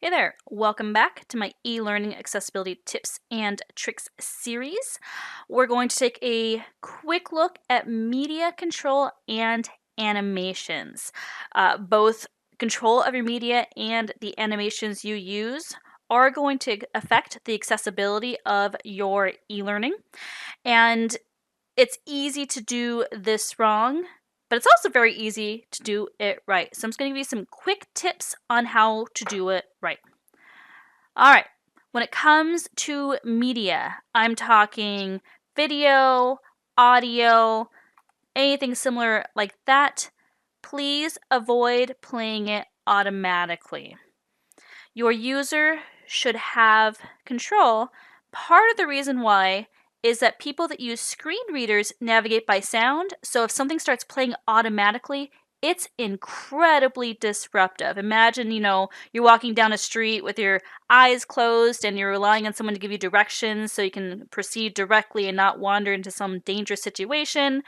Hey there, welcome back to my e-learning accessibility tips and tricks series. We're going to take a quick look at media control and animations. Both control of your media and the animations you use are going to affect the accessibility of your e-learning. And it's easy to do this wrong, but it's also very easy to do it right. So I'm just going to give you some quick tips on how to do it right. All right. When it comes to media, I'm talking video, audio, anything similar like that. Please avoid playing it automatically. Your user should have control. Part of the reason why is that people that use screen readers navigate by sound. So if something starts playing automatically, it's incredibly disruptive. Imagine, you're walking down a street with your eyes closed and you're relying on someone to give you directions so you can proceed directly and not wander into some dangerous situation.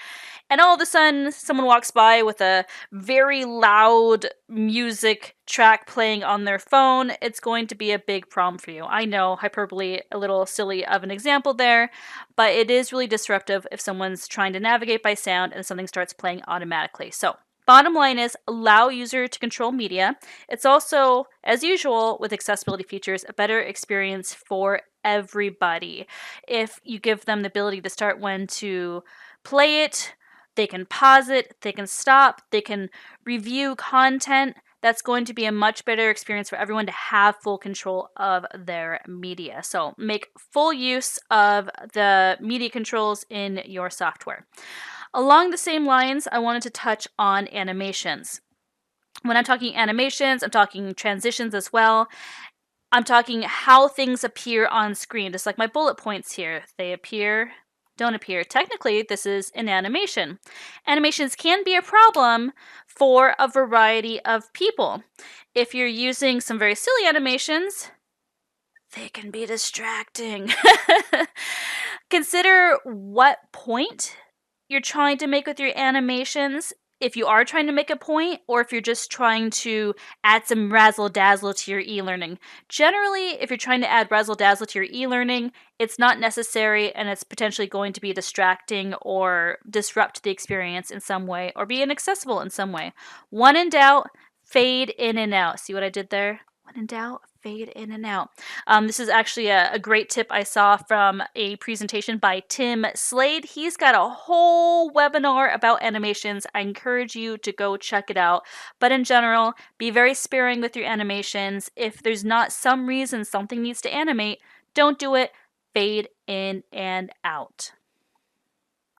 And all of a sudden, someone walks by with a very loud music track playing on their phone. It's going to be a big problem for you. I know, hyperbole, a little silly of an example there, but it is really disruptive if someone's trying to navigate by sound and something starts playing automatically. So, bottom line is allow user to control media. It's also, as usual with accessibility features, a better experience for everybody. If you give them the ability to start when to play it, they can pause it, they can stop, they can review content. That's going to be a much better experience for everyone to have full control of their media. So make full use of the media controls in your software. Along the same lines, I wanted to touch on animations. When I'm talking animations, I'm talking transitions as well. I'm talking how things appear on screen, just like my bullet points here. They appear, don't appear. Technically, this is an animation. Animations can be a problem for a variety of people. If you're using some very silly animations, they can be distracting. Consider what point you're trying to make with your animations. If you are trying to make a point, or if you're just trying to add some razzle dazzle to your e-learning. Generally, if you're trying to add razzle dazzle to your e-learning, it's not necessary and it's potentially going to be distracting or disrupt the experience in some way or be inaccessible in some way. When in doubt, fade in and out. See what I did there? When in doubt, fade in and out. This is actually a great tip I saw from a presentation by Tim Slade. He's got a whole webinar about animations. I encourage you to go check it out. But in general, be very sparing with your animations. If there's not some reason something needs to animate, don't do it. Fade in and out.